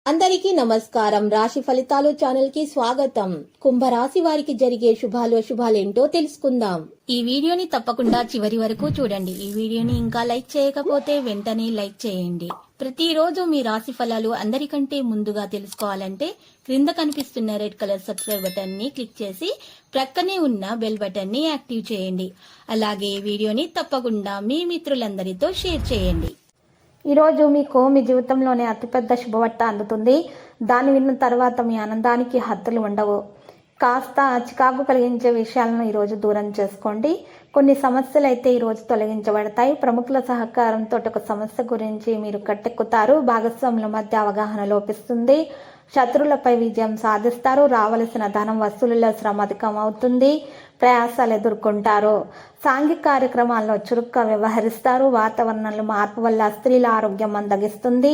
అందరికీ నమస్కారం. రాశి ఫలితాలు ఛానల్ కి స్వాగతం. కుంభరాశి వారికి జరిగే శుభాలేంటో తెలుసుకుందాం. ఈ వీడియోని తప్పకుండా చివరి వరకు చూడండి. ఈ వీడియోని ఇంకా లైక్ చేయకపోతే వెంటనే లైక్ చేయండి. ప్రతిరోజు మీ రాశి ఫలాలు అందరికంటే ముందుగా తెలుసుకోవాలంటే క్రింద కనిపిస్తున్న రెడ్ కలర్ సబ్స్క్రైబ్ బటన్ ని క్లిక్ చేసి ప్రక్కనే ఉన్న బెల్ బటన్ ని యాక్టివ్ చేయండి. అలాగే ఈ వీడియోని తప్పకుండా మీ మిత్రులందరితో షేర్ చేయండి. ఈరోజు మీకు మీ జీవితంలోనే అతిపెద్ద శుభవార్త అందుతుంది. దాన్ని విన్న తర్వాత మీ ఆనందానికి హద్దులు ఉండవు. కాస్త చికాకు కలిగించే విషయాలను ఈరోజు దూరం చేసుకోండి. కొన్ని సమస్యలు అయితే ఈరోజు తొలగించబడతాయి. ప్రముఖుల సహకారంతో ఒక సమస్య గురించి మీరు కట్టెక్కుతారు. భాగస్వాముల మధ్య అవగాహన లోపిస్తుంది. శత్రువులపై విజయం సాధిస్తారు. రావలసిన ధనం వసూలులో శ్రమ అధికం అవుతుంది. ప్రయాసాలు ఎదుర్కొంటారు. సాంఘిక కార్యక్రమాల్లో చురుగ్గా వ్యవహరిస్తారు. వాతావరణంలో మార్పు వల్ల స్త్రీల ఆరోగ్యం మందగిస్తుంది.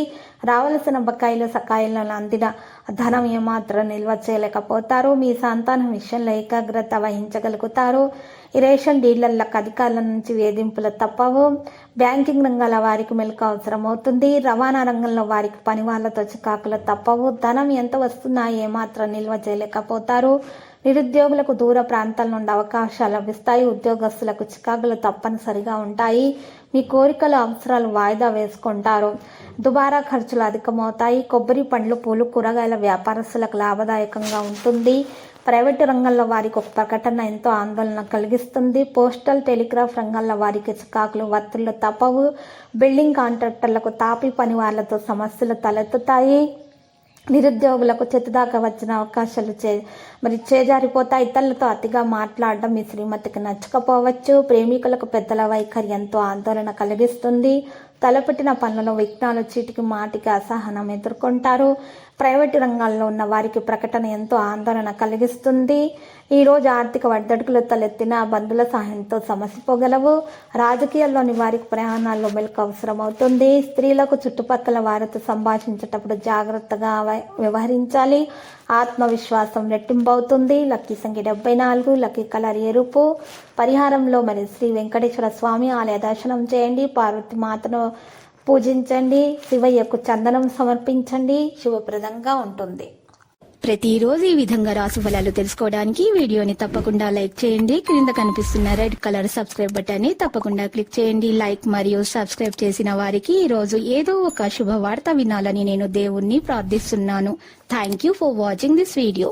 రావలసిన బకాయిలు సకాయిలను అందిన ధనం ఏమాత్రం నిల్వ చేయలేకపోతారు. మీ సంతానం విషయంలో ఏకాగ్రత వహించగలుగుతారు. ఈ రేషన్ డీలర్లకు అధికారుల నుంచి వేధింపులు తప్పవు. బ్యాంకింగ్ రంగాల వారికి మెలకు అవసరం అవుతుంది. రవాణా రంగంలో వారికి పని వాళ్లతో చికాకులు తప్పవు. ధనం ఎంత వస్తున్నా ఏమాత్రం నిల్వ చేయలేకపోతారు. నిరుద్యోగులకు దూర ప్రాంతాల నుండి అవకాశాలు లభిస్తాయి. ఉద్యోగస్తులకు చికాకులు తప్పనిసరిగా ఉంటాయి. మీ కోరికలు అవసరాలు వాయిదా వేసుకుంటారు. దుబారా ఖర్చులు అధికమవుతాయి. కొబ్బరి పండ్లు పూలు కూరగాయల వ్యాపారస్తులకు లాభదాయకంగా ఉంటుంది. ప్రైవేటు రంగంలో వారికి ఒక ప్రకటన ఎంతో ఆందోళన కలిగిస్తుంది. పోస్టల్ టెలిగ్రాఫ్ రంగంలో వారికి చికాకులు ఒత్తిళ్లు తప్పవు. బిల్డింగ్ కాంట్రాక్టర్లకు తాపీ పని వాళ్లతో సమస్యలు తలెత్తుతాయి. నిరుద్యోగులకు చేతిదాకా వచ్చిన అవకాశాలు చేజారిపోతాయి. ఇతరులతో అతిగా మాట్లాడడం మీ శ్రీమతికి నచ్చకపోవచ్చు. ప్రేమికులకు పెద్దల వైఖరి ఎంతో ఆందోళన కలిగిస్తుంది. తలపెట్టిన పనులలో విఘ్నాలు చీటికి మాటికి అసహనం ఎదుర్కొంటారు. ప్రైవేటు రంగాల్లో ఉన్న వారికి ప్రకటన ఎంతో ఆందోళన కలిగిస్తుంది. ఈరోజు ఆర్థిక ఒడిదుడుకులు తలెత్తిన బంధువుల సహాయంతో సమసిపోగలవు. రాజకీయాల్లోని వారికి ప్రయాణాల్లో మెలకు అవసరం అవుతుంది. స్త్రీలకు చుట్టుపక్కల వారితో సంభాషించేటప్పుడు జాగ్రత్తగా వ్యవహరించాలి. ఆత్మవిశ్వాసం రెట్టింపవుతుంది. లక్కీ సంఖ్య 74, లక్కీ కలర్ ఎరుపు. పరిహారంలో మరి శ్రీ వెంకటేశ్వర స్వామి ఆలయ దర్శనం చేయండి. పార్వతి మాతను పూజించండి. శివయ్యకు చందనం సమర్పించండి. శుభప్రదంగా ఉంటుంది. ప్రతిరోజు ఈ విధంగా రాశి ఫలాలు తెలుసుకోవడానికి వీడియోని తప్పకుండా లైక్ చేయండి. క్రింద కనిపిస్తున్న రెడ్ కలర్ సబ్స్క్రైబ్ బటన్ ని తప్పకుండా క్లిక్ చేయండి. లైక్ మరియు సబ్స్క్రైబ్ చేసిన వారికి ఈ రోజు ఏదో ఒక శుభవార్త వినాలని నేను దేవుణ్ణి ప్రార్థిస్తున్నాను. Thank you for watching this video.